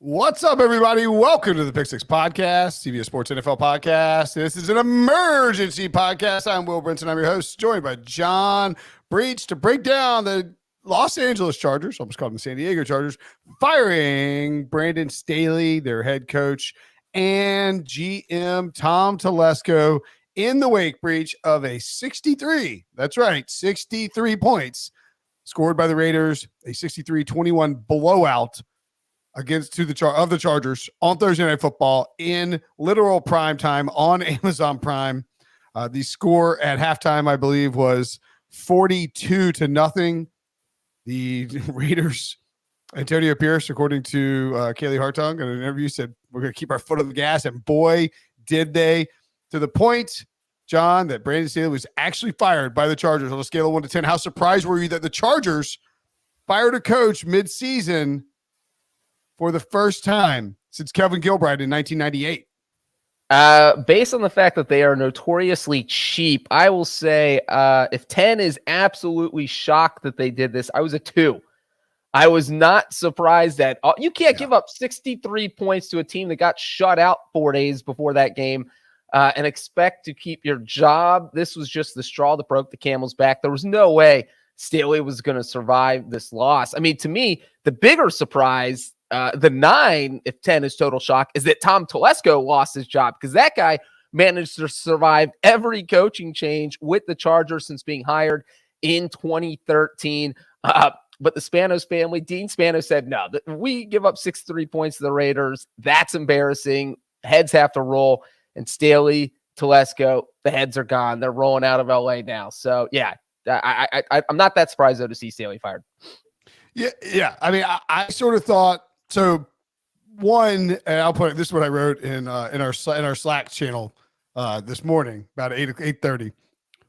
What's up, everybody? Welcome to the Pick Six Podcast, CBS Sports NFL Podcast. This is an emergency podcast. I'm Will Brinson. I'm your host, joined by John Breach to break down the Los Angeles Chargers, almost called them the San Diego Chargers, firing Brandon Staley, their head coach, and GM Tom Telesco in the wake, Breach, of a 63, that's right, 63 points scored by the Raiders, a 63-21 blowout against the Chargers on Thursday Night Football in literal prime time on Amazon Prime. The score at halftime, I believe, was 42-0. The Raiders, Antonio Pierce, according to Kaylee Hartung in an interview, said we're going to keep our foot on the gas, and boy, did they. To the point, John, that Brandon Staley was actually fired by the Chargers on a scale of 1 to 10. How surprised were you that the Chargers fired a coach mid-season for the first time since Kevin Gilbride in 1998? Based on the fact that they are notoriously cheap, I will say if 10 is absolutely shocked that they did this, I was a 2. I was not surprised at all. You can't give up 63 points to a team that got shut out 4 days before that game and expect to keep your job. This was just the straw that broke the camel's back. There was no way Staley was going to survive this loss. I mean, to me, the bigger surprise, the 9, if 10 is total shock, is that Tom Telesco lost his job, because that guy managed to survive every coaching change with the Chargers since being hired in 2013. But the Spanos family, Dean Spanos, said, no, we give up 63 points to the Raiders. That's embarrassing. Heads have to roll. And Staley, Telesco, the heads are gone. They're rolling out of LA now. So, yeah, I'm not that surprised, though, to see Staley fired. Yeah. I mean, I sort of thought, so one, and I'll put it, this is what I wrote in our Slack channel this morning about 8:30.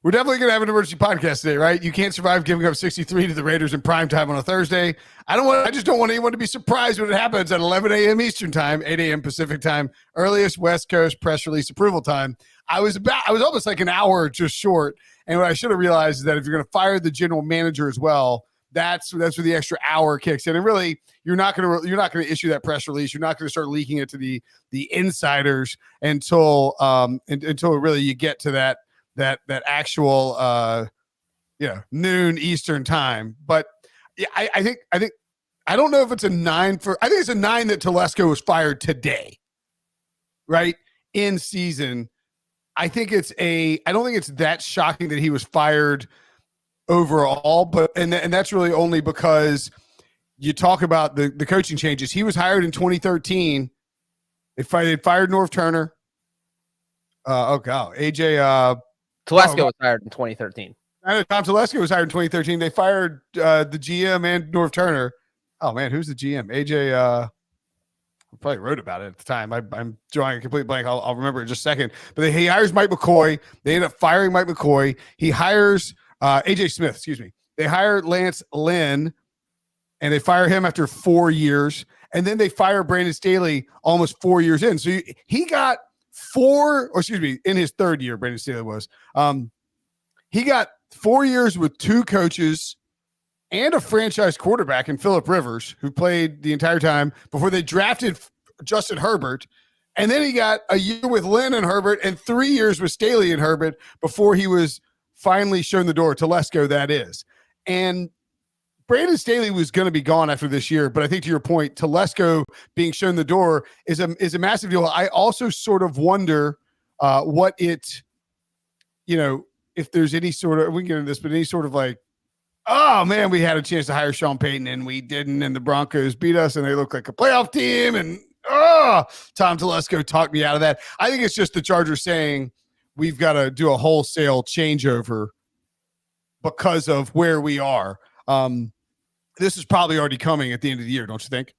We're definitely going to have an emergency podcast today, right? You can't survive giving up 63 to the Raiders in prime time on a Thursday. I just don't want anyone to be surprised when it happens at 11 a.m. Eastern time, 8 a.m. Pacific time, earliest West Coast press release approval time. I was almost like an hour just short. And what I should have realized is that if you're going to fire the general manager as well, that's where the extra hour kicks in. And really, you're not going to issue that press release. You're not going to start leaking it to the insiders until really you get to that actual noon Eastern time. But yeah, I think I don't know if it's a 9 for. I think it's a 9 that Telesco was fired today, right, in season. I don't think it's that shocking that he was fired overall, but and that's really only because you talk about the coaching changes. He was hired in 2013. They fired Norv Turner. AJ Telesco was hired in 2013. I know Tom Telesco was hired in 2013. They fired the GM and Norv Turner. Oh man, who's the GM? AJ. I probably wrote about it at the time. I'm drawing a complete blank. I'll remember in just a second. But he hires Mike McCoy. They end up firing Mike McCoy. He hires AJ Smith. Excuse me. They hired Lance Lynn, and they fire him after 4 years. And then they fire Brandon Staley almost 4 years in. So he got in his third year, Brandon Staley was. He got 4 years with 2 coaches and a franchise quarterback in Phillip Rivers, who played the entire time before they drafted Justin Herbert. And then he got a year with Lynn and Herbert and 3 years with Staley and Herbert before he was finally shown the door. Telesco, that is. And Brandon Staley was going to be gone after this year, but I think to your point, Telesco being shown the door is a massive deal. I also sort of wonder what it, if there's any sort of, we can get into this, but any sort of like, oh man, we had a chance to hire Sean Payton and we didn't, and the Broncos beat us and they look like a playoff team, and Tom Telesco talked me out of that. I think it's just the Chargers saying we've got to do a wholesale changeover because of where we are. This is probably already coming at the end of the year, don't you think?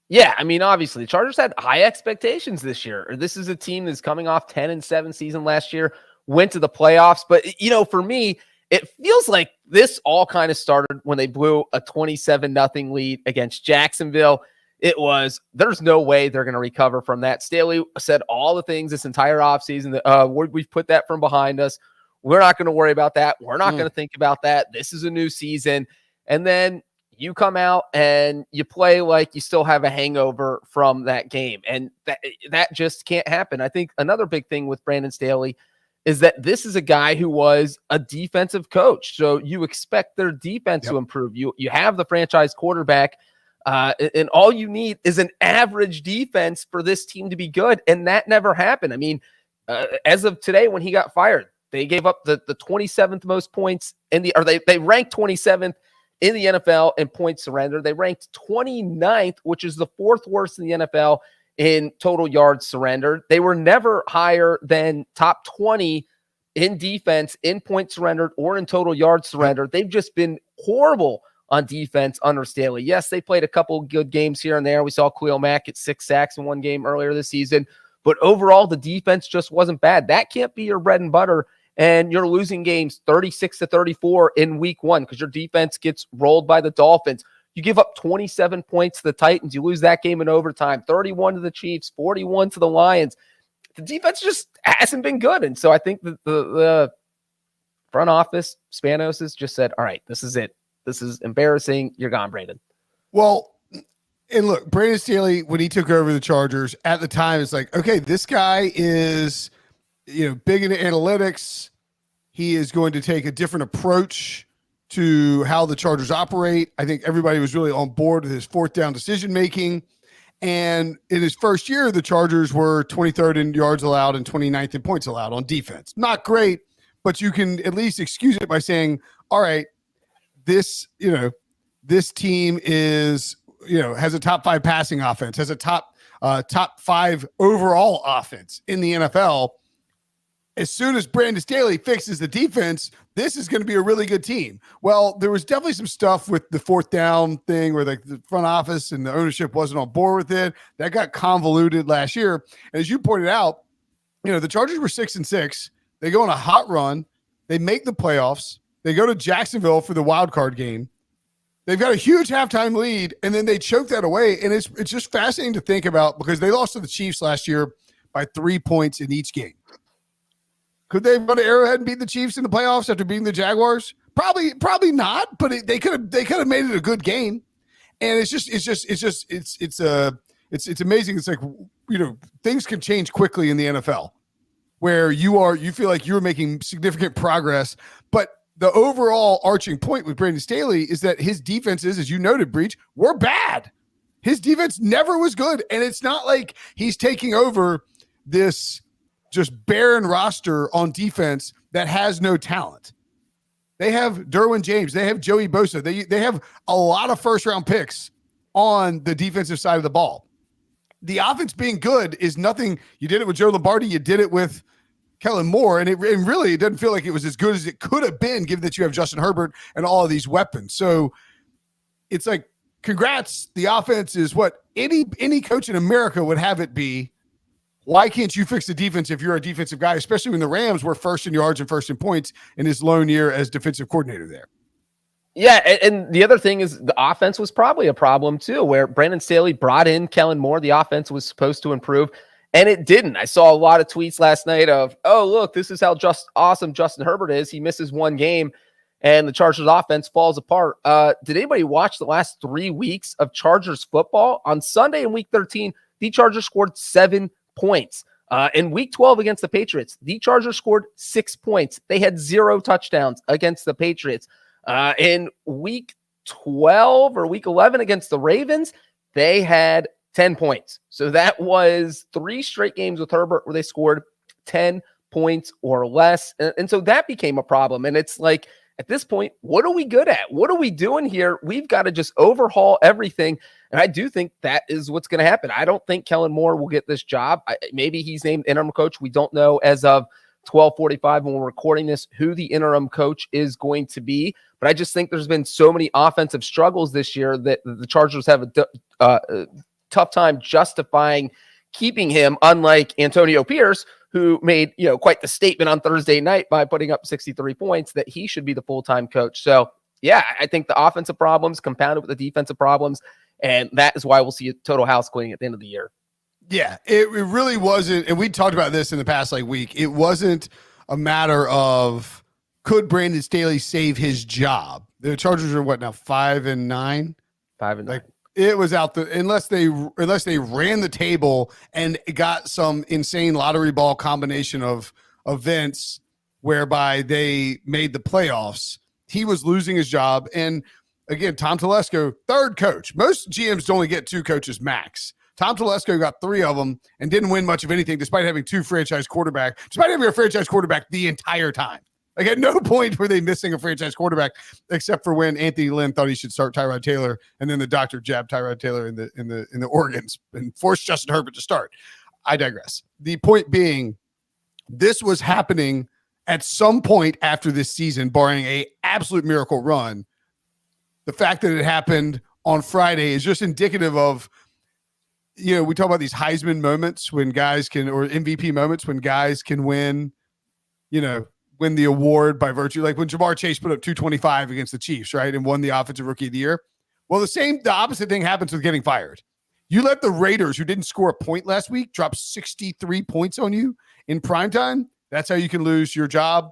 Yeah, I mean, obviously, the Chargers had high expectations this year. This is a team that's coming off 10-7 season last year, went to the playoffs. But, for me, it feels like this all kind of started when they blew a 27-0 lead against Jacksonville. It was, there's no way they're going to recover from that. Staley said all the things this entire offseason that we've put that from behind us. We're not going to worry about that. We're not going to think about that. This is a new season. And then You come out and you play like you still have a hangover from that game. And that just can't happen. I think another big thing with Brandon Staley is that this is a guy who was a defensive coach. So you expect their defense to improve. You have the franchise quarterback, and all you need is an average defense for this team to be good. And that never happened. I mean, as of today, when he got fired, they gave up the 27th most points they ranked 27th in the NFL in points surrendered. They ranked 29th, which is the 4th worst in the NFL in total yards surrendered. They were never higher than top 20 in defense, in points surrendered, or in total yards surrendered. They've just been horrible on defense under Staley. Yes, they played a couple good games here and there. We saw Khalil Mack get 6 sacks in one game earlier this season. But overall, the defense just wasn't bad. That can't be your bread and butter. And you're losing games 36-34 in week 1 because your defense gets rolled by the Dolphins. You give up 27 points to the Titans. You lose that game in overtime, 31 to the Chiefs, 41 to the Lions. The defense just hasn't been good. And so I think that the front office, Spanos, has just said, all right, this is it. This is embarrassing. You're gone, Brandon. Well, and look, Brandon Staley, when he took over the Chargers at the time, it's like, okay, this guy is – big into analytics. He is going to take a different approach to how the Chargers operate. I think everybody was really on board with his 4th down decision-making. And in his first year, the Chargers were 23rd in yards allowed and 29th in points allowed on defense. Not great, but you can at least excuse it by saying, all right, this team is, has a top 5 passing offense, has a top 5 overall offense in the NFL. As soon as Brandon Staley fixes the defense, this is going to be a really good team. Well, there was definitely some stuff with the 4th down thing where the front office and the ownership wasn't on board with it. That got convoluted last year. And as you pointed out, the Chargers were 6-6. They go on a hot run. They make the playoffs. They go to Jacksonville for the wild card game. They've got a huge halftime lead, and then they choke that away. And it's just fascinating to think about because they lost to the Chiefs last year by 3 points in each game. Could they run to Arrowhead and beat the Chiefs in the playoffs after beating the Jaguars? Probably not. But they could have made it a good game. And it's amazing. It's like things can change quickly in the NFL, where you feel like you're making significant progress. But the overall arching point with Brandon Staley is that his defenses, as you noted, Breach, were bad. His defense never was good, and it's not like he's taking over this just barren roster on defense that has no talent. They have Derwin James. They have Joey Bosa. They have a lot of first-round picks on the defensive side of the ball. The offense being good is nothing. You did it with Joe Lombardi. You did it with Kellen Moore, and really it doesn't feel like it was as good as it could have been, given that you have Justin Herbert and all of these weapons. So it's like, congrats. The offense is what any coach in America would have it be. Why can't you fix the defense if you're a defensive guy, especially when the Rams were 1st in yards and 1st in points in his lone year as defensive coordinator there? Yeah, and the other thing is the offense was probably a problem too, where Brandon Staley brought in Kellen Moore. The offense was supposed to improve, and it didn't. I saw a lot of tweets last night of, oh, look, this is how awesome Justin Herbert is. He misses one game, and the Chargers offense falls apart. Did anybody watch the last 3 weeks of Chargers football? On Sunday in Week 13, the Chargers scored 7 points. In Week 12 against the Patriots, the Chargers scored 6 points. They had 0 touchdowns against the Patriots. In Week 12 or Week 11 against the Ravens, they had 10 points. So that was 3 straight games with Herbert where they scored 10 points or less. And so that became a problem. And it's like, at this point, what are we good at? What are we doing here? We've got to just overhaul everything. And I do think that is what's going to happen. I don't think Kellen Moore will get this job. Maybe he's named interim coach. We don't know as of 12:45 when we're recording this who the interim coach is going to be. But I just think there's been so many offensive struggles this year that the Chargers have a tough time justifying keeping him, unlike Antonio Pierce, who made quite the statement on Thursday night by putting up 63 points that he should be the full-time coach. So, yeah, I think the offensive problems compounded with the defensive problems, and that is why we'll see a total house cleaning at the end of the year. Yeah, it really wasn't, and we talked about this in the past week. It wasn't a matter of could Brandon Staley save his job. The Chargers are what now? 5-9. 5-9. Like it was out the unless they ran the table and got some insane lottery ball combination of events whereby they made the playoffs. He was losing his job. And again, Tom Telesco, third coach. Most GMs only get 2 coaches max. Tom Telesco got 3 of them and didn't win much of anything despite having 2 franchise quarterbacks, despite having a franchise quarterback the entire time. Like at no point were they missing a franchise quarterback except for when Anthony Lynn thought he should start Tyrod Taylor, and then the doctor jabbed Tyrod Taylor in the organs and forced Justin Herbert to start. I digress. The point being, this was happening at some point after this season, barring a absolute miracle run. The fact that it happened on Friday is just indicative of, you know, we talk about these Heisman moments when guys can, or MVP moments when guys can win, you know, win the award by virtue, like when Jamar Chase put up 225 against the Chiefs, right, and won the Offensive Rookie of the Year. Well, the opposite thing happens with getting fired. You let the Raiders, who didn't score a point last week, drop 63 points on you in primetime. That's how you can lose your job,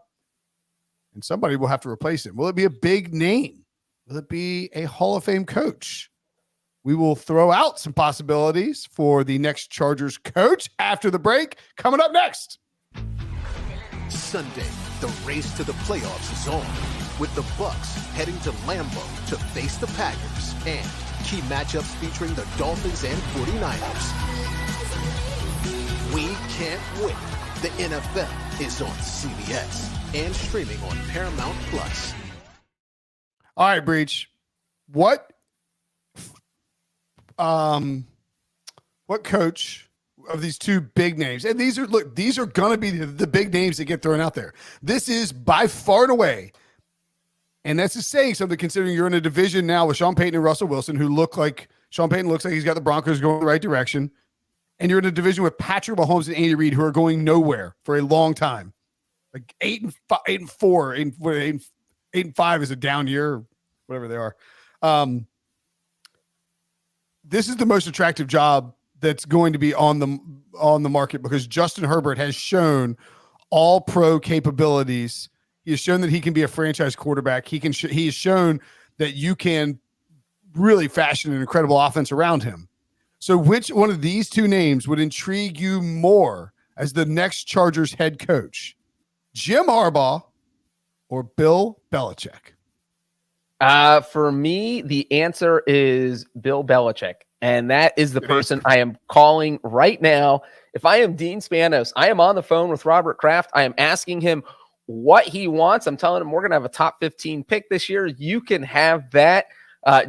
and somebody will have to replace him. Will it be a big name? Will it be a Hall of Fame coach? We will throw out some possibilities for the next Chargers coach after the break. Coming up next. Sunday, the race to the playoffs is on, with the Bucs heading to Lambeau to face the Packers, and key matchups featuring the Dolphins and 49ers. We can't wait. The NFL is on CBS and streaming on Paramount Plus. All right, Breach. What coach of these 2 big names, and these are going to be the big names that get thrown out there. This is by far and away, and that's just saying something considering you're in a division now with Sean Payton and Russell Wilson, who Sean Payton looks like he's got the Broncos going in the right direction, and you're in a division with Patrick Mahomes and Andy Reid, who are going nowhere for a long time. Like 8-4, 8-5 is a down year, whatever they are. This is the most attractive job that's going to be on the market because Justin Herbert has shown all pro capabilities. He has shown that he can be a franchise quarterback. He has shown that you can really fashion an incredible offense around him. So which one of these 2 names would intrigue you more as the next Chargers head coach? Jim Harbaugh or Bill Belichick? For me, the answer is Bill Belichick. And that is the person I am calling right now. If I am Dean Spanos, I am on the phone with Robert Kraft. I am asking him what he wants. I'm telling him we're going to have a top 15 pick this year. You can have that.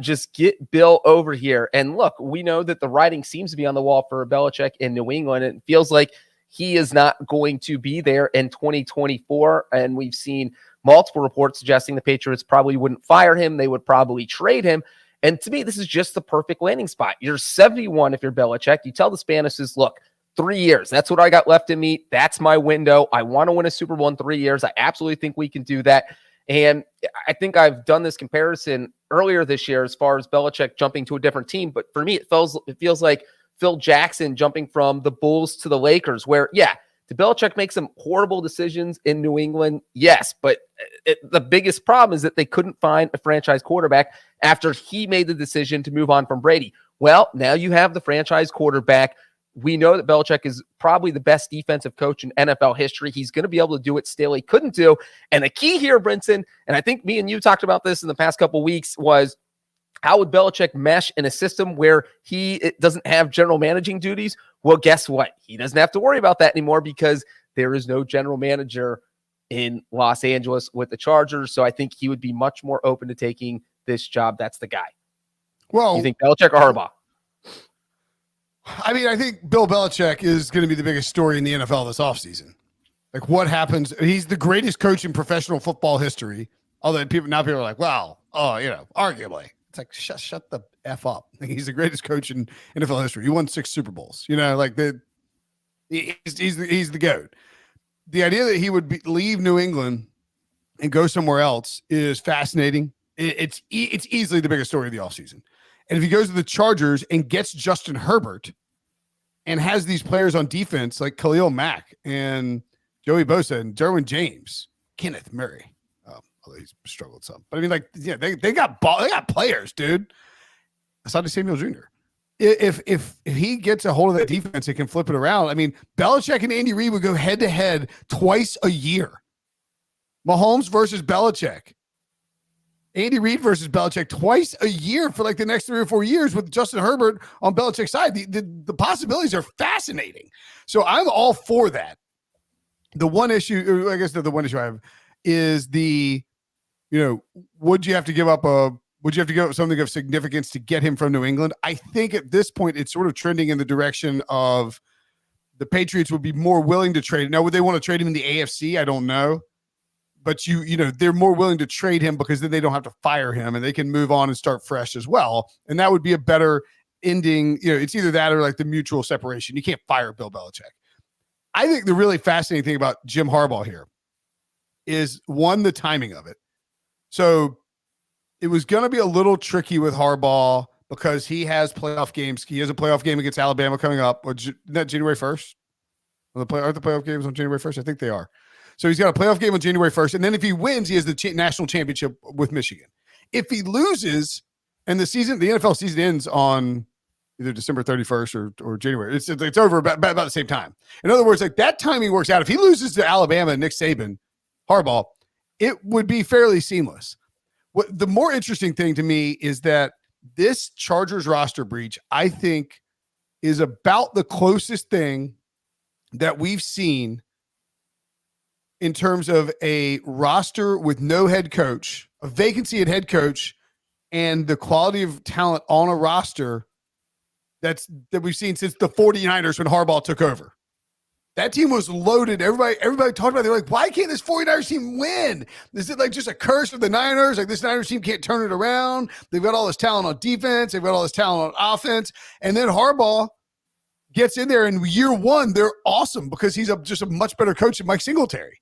Just get Bill over here. And look, we know that the writing seems to be on the wall for Belichick in New England. It feels like he is not going to be there in 2024. And we've seen multiple reports suggesting the Patriots probably wouldn't fire him. They would probably trade him. And to me, this is just the perfect landing spot. You're 71 if you're Belichick. You tell the Spanishes, look, 3 years. That's what I got left in me. That's my window. I want to win a Super Bowl in 3 years. I absolutely think we can do that. And I think I've done this comparison earlier this year as far as Belichick jumping to a different team. But for me, it feels like Phil Jackson jumping from the Bulls to the Lakers, where, yeah, did Belichick make some horrible decisions in New England? Yes, but the biggest problem is that they couldn't find a franchise quarterback after he made the decision to move on from Brady. Well, now you have the franchise quarterback. We know that Belichick is probably the best defensive coach in NFL history. He's going to be able to do what Staley couldn't do. And the key here, Brinson, and I think me and you talked about this in the past couple of weeks, was how would Belichick mesh in a system where he doesn't have general managing duties? Well, guess what? He doesn't have to worry about that anymore because there is no general manager in Los Angeles with the Chargers. So I think he would be much more open to taking this job. That's the guy. Well, you think Belichick or Harbaugh? I mean, I think Bill Belichick is going to be the biggest story in the NFL this offseason. Like what happens? He's the greatest coach in professional football history. Although people are like, well, arguably. It's like, shut the F up. Like, he's the greatest coach in NFL history. He won 6 Super Bowls. He's the GOAT. The idea that he would leave New England and go somewhere else is fascinating. It's easily the biggest story of the offseason. And if he goes to the Chargers and gets Justin Herbert and has these players on defense like Khalil Mack and Joey Bosa and Derwin James, Kenneth Murray, although he's struggled some. But I mean, like, yeah, they got players, dude. Asante Samuel Jr. If he gets a hold of that defense, it can flip it around. I mean, Belichick and Andy Reid would go head to head twice a year. Mahomes versus Belichick. Andy Reid versus Belichick twice a year for like the next 3 or 4 years with Justin Herbert on Belichick's side. The possibilities are fascinating. So I'm all for that. The one issue, I guess the one issue I have is would you have to give up something of significance to get him from New England? I think at this point, it's sort of trending in the direction of the Patriots would be more willing to trade. Now, would they want to trade him in the AFC? I don't know. But they're more willing to trade him because then they don't have to fire him and they can move on and start fresh as well. And that would be a better ending. It's either that or like the mutual separation. You can't fire Bill Belichick. I think the really fascinating thing about Jim Harbaugh here is one, the timing of it. So it was going to be a little tricky with Harbaugh because he has playoff games. He has a playoff game against Alabama coming up. Isn't that January 1st? Aren't the playoff games on January 1st? I think they are. So he's got a playoff game on January 1st. And then if he wins, he has the national championship with Michigan. If he loses and the NFL season ends on either December 31st or January, it's over about the same time. In other words, like that timing works out. If he loses to Alabama and Nick Saban, Harbaugh, it would be fairly seamless. What the more interesting thing to me is that this Chargers roster breach, I think, is about the closest thing that we've seen in terms of a roster with no head coach, a vacancy at head coach, and the quality of talent on a roster that we've seen since the 49ers when Harbaugh took over. That team was loaded. Everybody talked about it. They're like, why can't this 49ers team win? Is it like just a curse of the Niners? Like this Niners team can't turn it around. They've got all this talent on defense. They've got all this talent on offense. And then Harbaugh gets in there in year one. They're awesome because he's just a much better coach than Mike Singletary.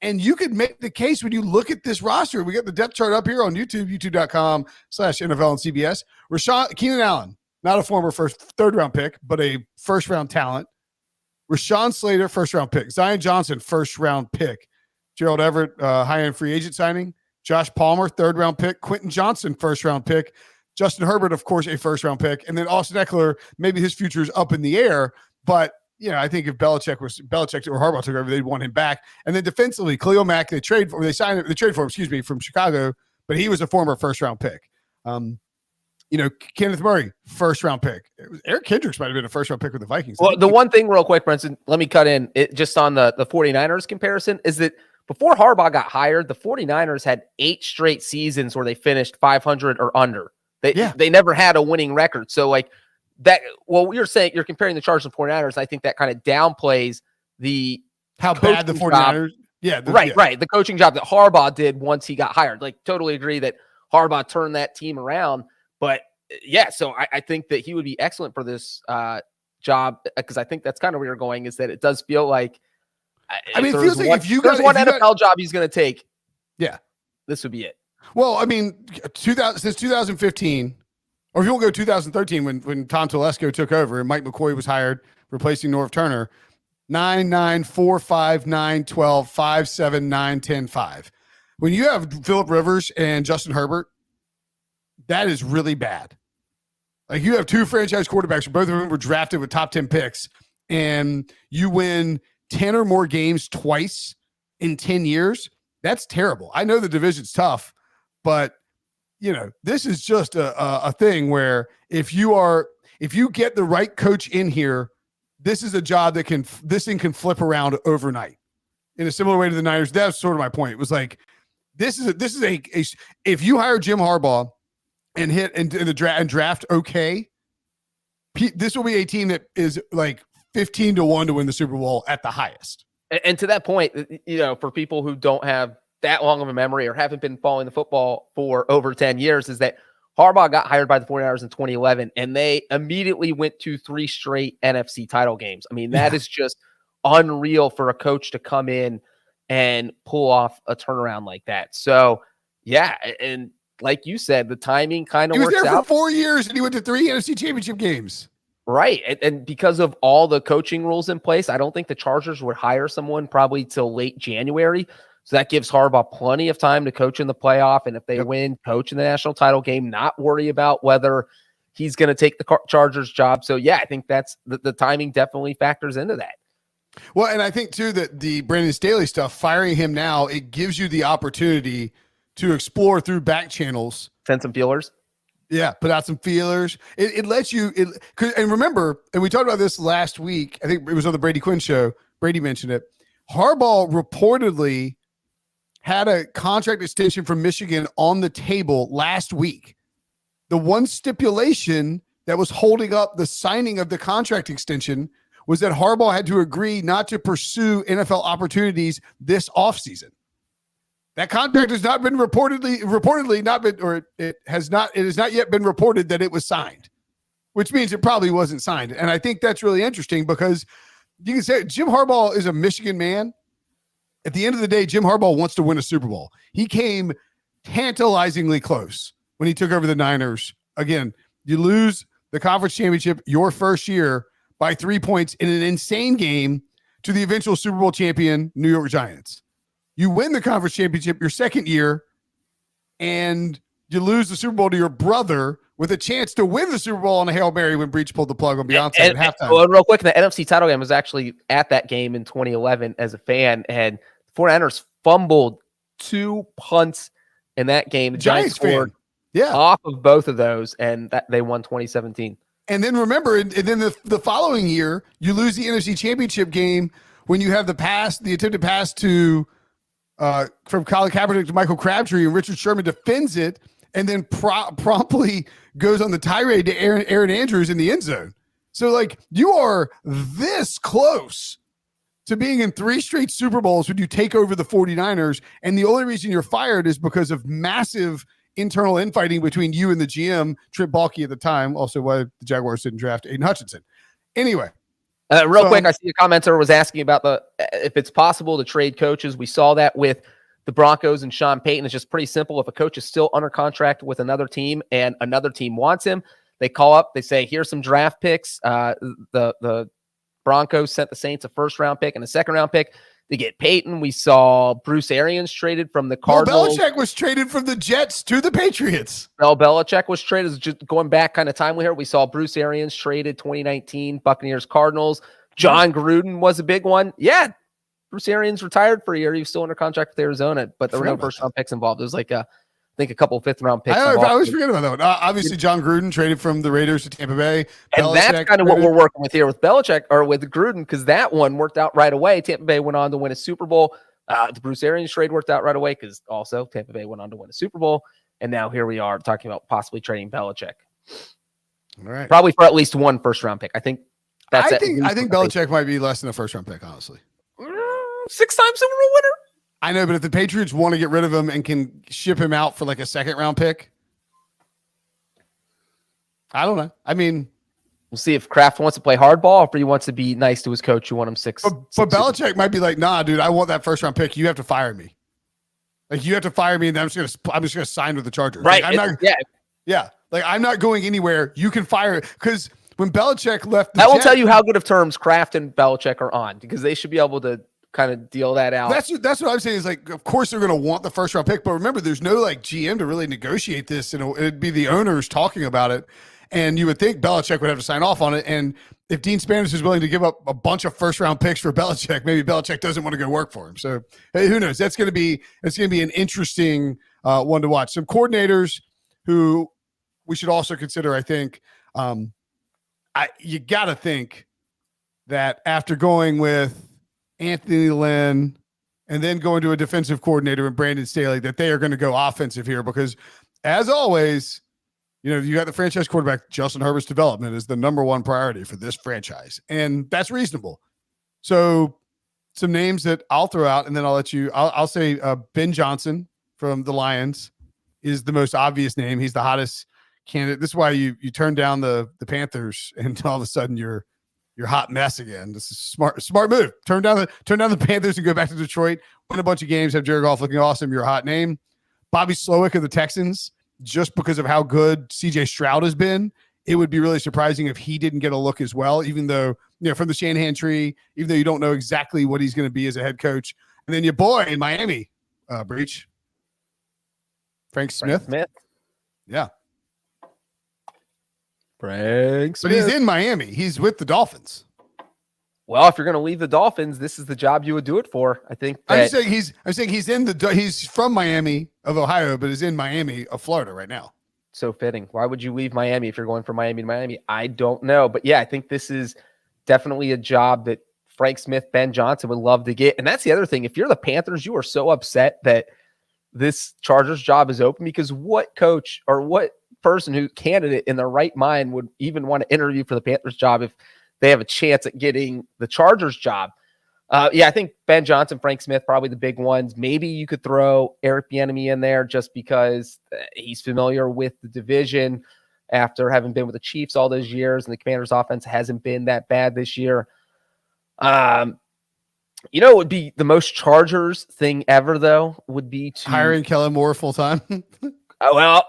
And you could make the case when you look at this roster. We got the depth chart up here on YouTube, youtube.com/NFL and CBS. Keenan Allen, not a former third round pick, but a first round talent. Rashawn Slater, first round pick. Zion Johnson, first round pick. Gerald Everett, high end free agent signing. Josh Palmer, third round pick. Quentin Johnson, first round pick. Justin Herbert, of course, a first round pick. And then Austin Eckler, maybe his future is up in the air, but I think if Belichick or Harbaugh took over, they'd want him back. And then defensively, Khalil Mack, they trade for him, from Chicago, but he was a former first round pick. Kenneth Murray, first round pick. Eric Kendricks might have been a first round pick with the Vikings. Well, the one thing real quick, Brenton, let me cut in just on the 49ers comparison is that before Harbaugh got hired, the 49ers had 8 straight seasons where they finished 500 or under. They never had a winning record. So like, that, well, you're saying you're comparing the Chargers and 49ers. I think that kind of downplays how bad the 49ers. Right. The coaching job that Harbaugh did once he got hired. Like, totally agree that Harbaugh turned that team around. But yeah, so I think that he would be excellent for this job because I think that's kind of where you're going. Is that it does feel like it feels like if you got one NFL job he's going to take, this would be it. Well, I mean, since 2015. Or if you want to go 2013 when Tom Telesco took over and Mike McCoy was hired, replacing Norv Turner, 9, 9, 4, 5, 9, 12, 5, 7, 9, 10, 5. When you have Phillip Rivers and Justin Herbert, that is really bad. Like you have 2 franchise quarterbacks, both of them were drafted with top 10 picks, and you win 10 or more games twice in 10 years. That's terrible. I know the division's tough, but this is just a thing where if you get the right coach in here, this is a job this thing can flip around overnight in a similar way to the Niners. That's sort of my point. It was like, this is a if you hire Jim Harbaugh and hit in the draft, okay, this will be a team that is like 15-1 to win the Super Bowl at the highest. And to that point, for people who don't have that long of a memory or haven't been following the football for over 10 years, is that Harbaugh got hired by the 49ers in 2011 and they immediately went to 3 straight NFC title games. I mean, that is just unreal for a coach to come in and pull off a turnaround like that. So yeah. And like you said, the timing kind of works out. He was there for 4 years and he went to 3 NFC championship games. Right. And because of all the coaching rules in place, I don't think the Chargers would hire someone probably till late January. So that gives Harbaugh plenty of time to coach in the playoff. And if they win, coach in the national title game, not worry about whether he's going to take the Chargers job. So yeah, I think that's the timing definitely factors into that. Well, and I think too that the Brandon Staley stuff, firing him now, it gives you the opportunity to explore through back channels. Send some feelers. Yeah, put out some feelers. It lets you, and remember, and we talked about this last week, I think it was on the Brady Quinn show, Brady mentioned it, Harbaugh reportedly had a contract extension from Michigan on the table last week. The one stipulation that was holding up the signing of the contract extension was that Harbaugh had to agree not to pursue NFL opportunities this offseason. That contract has not been reportedly not been, or it has not yet been reported that it was signed, which means it probably wasn't signed. And I think that's really interesting because you can say Jim Harbaugh is a Michigan man. At the end of the day, Jim Harbaugh wants to win a Super Bowl. He came tantalizingly close when he took over the Niners. Again, you lose the conference championship your first year by 3 points in an insane game to the eventual Super Bowl champion New York Giants. You win the conference championship your second year, and you lose the Super Bowl to your brother with a chance to win the Super Bowl on a Hail Mary when Breach pulled the plug on Beyonce at halftime. Well, real quick, the NFC title game was actually at that game in 2011 as a fan, and the 49ers fumbled 2 punts in that game. The Giants scored off of both of those, and they won 2017. And then remember, and then the following year, you lose the NFC Championship game when you have the attempted pass to from Colin Kaepernick to Michael Crabtree, and Richard Sherman defends it, and then promptly goes on the tirade to Aaron Andrews in the end zone. So, like, you are this close to being in 3 straight Super Bowls when you take over the 49ers, and the only reason you're fired is because of massive internal infighting between you and the GM, Trip Baalke at the time, also why the Jaguars didn't draft Aiden Hutchinson. Anyway. Real quick, I see a commenter was asking about if it's possible to trade coaches. We saw that with the Broncos and Sean Payton. It's just pretty simple. If a coach is still under contract with another team and another team wants him, they call up, they say, here's some draft picks. The Broncos sent the Saints a first-round pick and a second-round pick. They get Peyton. We saw Bruce Arians traded from the Cardinals. Belichick was traded from the Jets to the Patriots. Belichick was traded. Just going back kind of timely here. We saw Bruce Arians traded 2019, Buccaneers, Cardinals. John Gruden was a big one. Yeah, Bruce Arians retired for a year. He was still under contract with Arizona, but there were no first-round picks involved. It was like I think a couple of fifth-round picks. I always forget about that one. Obviously, John Gruden traded from the Raiders to Tampa Bay. And Belichick that's kind of what we're working with here with Belichick, or with Gruden, because that one worked out right away. Tampa Bay went on to win a Super Bowl. The Bruce Arians trade worked out right away because also Tampa Bay went on to win a Super Bowl. And now here we are talking about possibly trading Belichick. All right. Probably for at least 1 first-round pick. I think I think Belichick might be less than a first-round pick, honestly. 6-time Super Bowl winner. I know, but if the Patriots want to get rid of him and can ship him out for like a second-round pick, I don't know. I mean, we'll see if Kraft wants to play hardball or if he wants to be nice to his coach. You want him six. But Belichick might be like, nah, dude, I want that first-round pick. You have to fire me. Like, you have to fire me, and I'm just gonna sign with the Chargers. Right? Like, yeah. Like, I'm not going anywhere. You can fire, because when Belichick left, that will tell you how good of terms Kraft and Belichick are on, because they should be able to kind of deal that out. That's what I'm saying is, like, of course they're going to want the first round pick, but remember, there's no like GM to really negotiate this, and it'd be the owners talking about it, and you would think Belichick would have to sign off on it. And if Dean Spanish is willing to give up a bunch of first round picks for Belichick, maybe Belichick doesn't want to go work for him. So hey, who knows? It's going to be an interesting one to watch. Some coordinators who we should also consider, I think. You got to think that after going with Anthony Lynn and then going to a defensive coordinator in Brandon Staley, that they are going to go offensive here, because as always, you know, you got the franchise quarterback. Justin Herbert's development is the number one priority for this franchise, and that's reasonable. So some names that I'll throw out, and then I'll say Ben Johnson from the Lions is the most obvious name. He's the hottest candidate. This is why you turn down the Panthers, and all of a sudden you're hot mess again. This is smart move. Turn down the Panthers and go back to Detroit, win a bunch of games, have Jared Goff looking awesome. You're a hot name. Bobby Slowick of the Texans, just because of how good CJ Stroud has been, it would be really surprising if he didn't get a look as well, even though, you know, from the Shanahan tree, even though you don't know exactly what he's going to be as a head coach. And then your boy in Miami, breach? Frank Smith? Yeah. Frank Smith. But he's in Miami. He's with the Dolphins. Well, if you're going to leave the Dolphins, this is the job you would do it for. I think that, I'm saying he's from Miami of Ohio, but is in Miami of Florida right now. so fitting. Why would you leave Miami if you're going from Miami to Miami? I don't know. But yeah, I think this is definitely a job that Frank Smith, Ben Johnson would love to get. And that's the other thing. If you're the Panthers, you are so upset that this Chargers job is open, because what coach or what candidate in their right mind would even want to interview for the Panthers job if they have a chance at getting the Chargers job? Yeah, I think Ben Johnson, Frank Smith, probably the big ones. Maybe you could throw Eric Bieniemy in there just because he's familiar with the division after having been with the Chiefs all those years, and the Commanders' offense hasn't been that bad this year. You know, it would be the most Chargers thing ever, though, would be to hiring Kellen Moore full time. Well,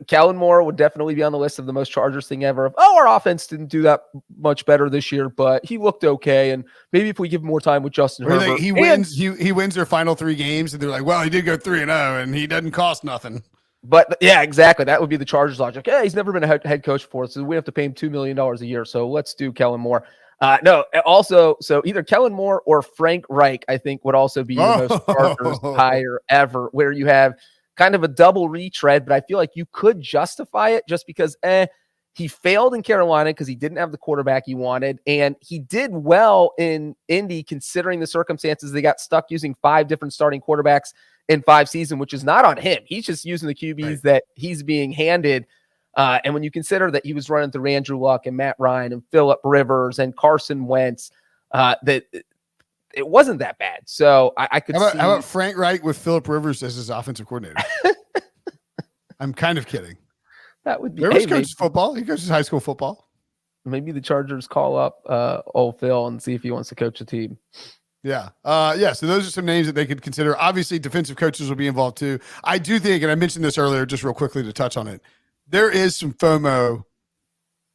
Kellen Moore would definitely be on the list of the most Chargers thing ever. Our offense didn't do that much better this year, but he looked okay. And maybe if we give him more time with Justin Herbert, he wins their final 3 games, and they're like, well, he did go 3-0, and he doesn't cost nothing. But yeah, exactly. That would be the Chargers logic. Yeah, he's never been a head coach before, so we have to pay him $2 million a year. So let's do Kellen Moore. No, also, so either Kellen Moore or Frank Reich, I think, would also be the most Chargers hire ever, where you have kind of a double retread, but I feel like you could justify it just because he failed in Carolina because he didn't have the quarterback he wanted, and he did well in Indy considering the circumstances. They got stuck using 5 different starting quarterbacks in 5 seasons, which is not on him. He's just using the QBs that he's being handed. And when you consider that he was running through Andrew Luck and Matt Ryan and Phillip Rivers and Carson Wentz, that it wasn't that bad. So I could see. How about Frank Reich with Phillip Rivers as his offensive coordinator? I'm kind of kidding. That would be. Rivers coaches football. He coaches high school football. Maybe the Chargers call up old Phil and see if he wants to coach a team. Yeah. So those are some names that they could consider. Obviously, defensive coaches will be involved too. I do think, and I mentioned this earlier, just real quickly to touch on it, there is some FOMO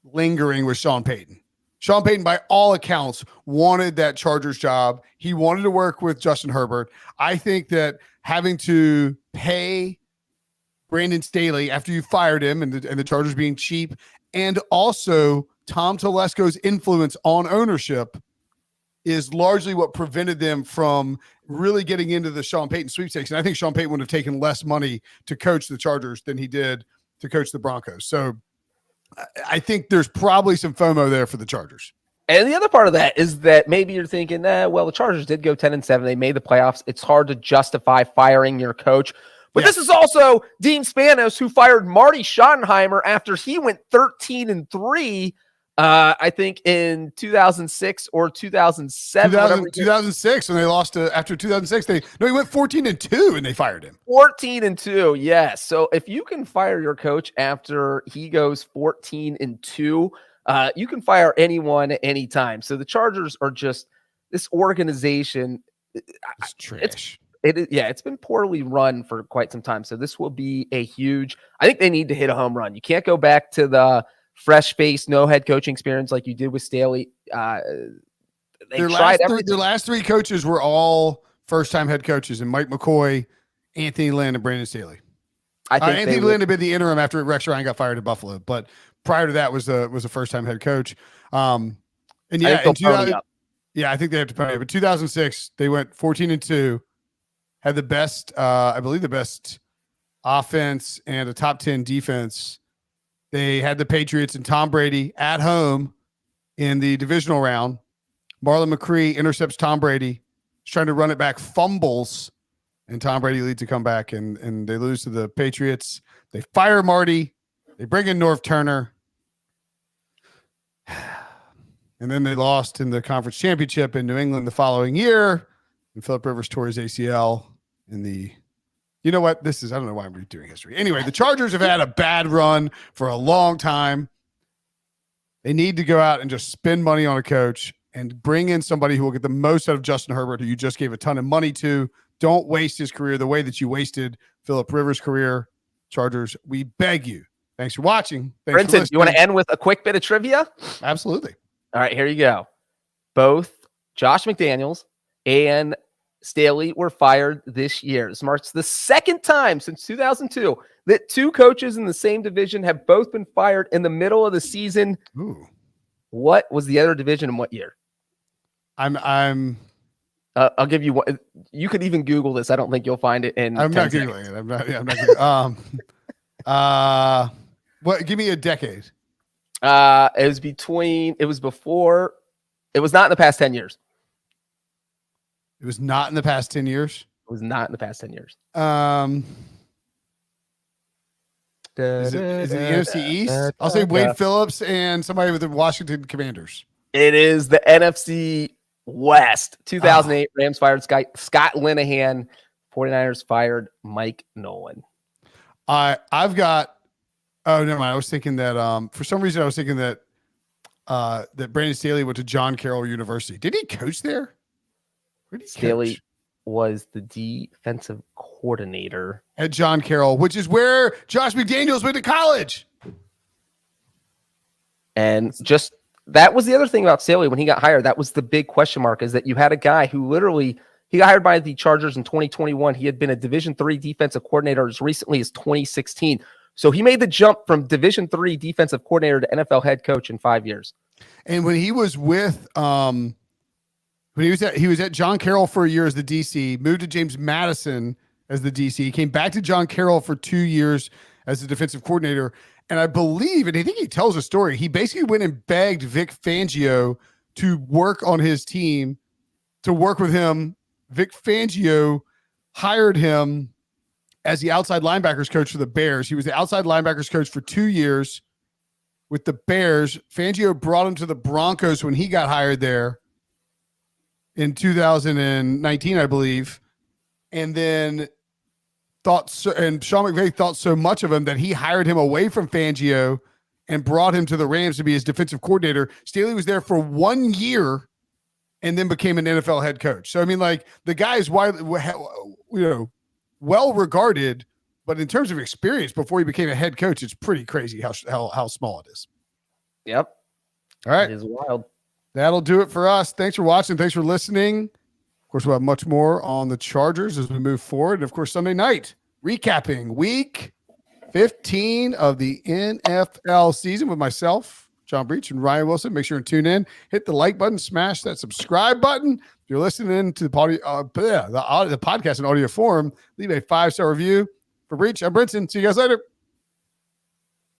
lingering with Sean Payton. Sean Payton, by all accounts, wanted that Chargers job. He wanted to work with Justin Herbert. I think that having to pay Brandon Staley after you fired him and the Chargers being cheap, and also Tom Telesco's influence on ownership is largely what prevented them from really getting into the Sean Payton sweepstakes. And I think Sean Payton would have taken less money to coach the Chargers than he did to coach the Broncos. So I think there's probably some FOMO there for the Chargers. And the other part of that is that maybe you're thinking, well, the Chargers did go 10-7. They made the playoffs. It's hard to justify firing your coach. But This is also Dean Spanos, who fired Marty Schottenheimer after he went 13-3, I think in 2006 or 2007. 2006, when they lost after 2006. He went 14-2 and they fired him. 14-2, yes. So if you can fire your coach after he goes 14-2, you can fire anyone at any time. So the Chargers are just this organization. It's trash. It's been poorly run for quite some time. So this will be a huge. I think they need to hit a home run. You can't go back to the fresh face, no head coaching experience like you did with Staley. Their last 3 coaches were all first-time head coaches, and Mike McCoy, Anthony Lynn, and Brandon Staley. I think Anthony Lynn had been the interim after Rex Ryan got fired at Buffalo, but prior to that was a first-time head coach. I think they have to pony up. But 2006, they went 14-2, had the best, I believe, the best offense and a top 10 defense. They had the Patriots and Tom Brady at home in the divisional round. Marlon McCree intercepts Tom Brady. He's trying to run it back, fumbles, and Tom Brady leads a comeback, and they lose to the Patriots. They fire Marty. They bring in Norv Turner. And then they lost in the conference championship in New England the following year. And Phillip Rivers tore his ACL in the – you know what? I don't know why I'm redoing history. Anyway, the Chargers have had a bad run for a long time. They need to go out and just spend money on a coach and bring in somebody who will get the most out of Justin Herbert, who you just gave a ton of money to. Don't waste his career the way that you wasted Phillip Rivers' career. Chargers, we beg you. Thanks for watching. Brenton, you want to end with a quick bit of trivia? Absolutely. All right, here you go. Both Josh McDaniels and Staley were fired this year. This marks the second time since 2002 that two coaches in the same division have both been fired in the middle of the season. Ooh. What was the other division and what year? I'm I'll give you one. You could even Google this. I don't think you'll find it in. I'm 10 not seconds. Googling it. I'm not Googling. What? Give me a decade. It was between. It was before. It was not in the past 10 years. It was not in the past 10 years. It was not in the past 10 years. Is it the NFC East? I'll say Wade Phillips and somebody with the Washington Commanders. It is the NFC West. 2008 Rams fired Scott Linehan. 49ers fired Mike Nolan. I've got. Oh, never mind. I was thinking that for some reason I was thinking that that Brandon Staley went to John Carroll University. Did he coach there? Where did he Staley coach? was the defensive coordinator At John Carroll, which is where Josh McDaniels went to college. And just that was the other thing about Staley when he got hired. That was the big question mark, is that you had a guy who literally he got hired by the Chargers in 2021. He had been a Division III defensive coordinator as recently as 2016. So he made the jump from Division III defensive coordinator to NFL head coach in 5 years. And when he was with when he was at John Carroll for a year as the DC, moved to James Madison as the DC, he came back to John Carroll for 2 years as the defensive coordinator. And I believe, and I think he tells a story, he basically went and begged Vic Fangio to work on his team, to work with him. Vic Fangio hired him as the outside linebackers coach for the Bears. He was the outside linebackers coach for 2 years with the Bears. Fangio brought him to the Broncos when he got hired there in 2019, I believe. And then Sean McVay thought so much of him that he hired him away from Fangio and brought him to the Rams to be his defensive coordinator. Staley was there for 1 year and then became an NFL head coach. So, I mean, like, the guy is widely, well regarded, but in terms of experience before he became a head coach, it's pretty crazy how small it is. Yep. All right. It is wild. That'll do it for us. Thanks for watching. Thanks for listening. Of course, we'll have much more on the Chargers as we move forward. And of course, Sunday night, recapping week 15 of the NFL season with myself, John Breach, and Ryan Wilson. Make sure to tune in. Hit the like button. Smash that subscribe button. If you're listening to the podcast in audio form, leave a 5-star review. For Breach, I'm Brinson. See you guys later.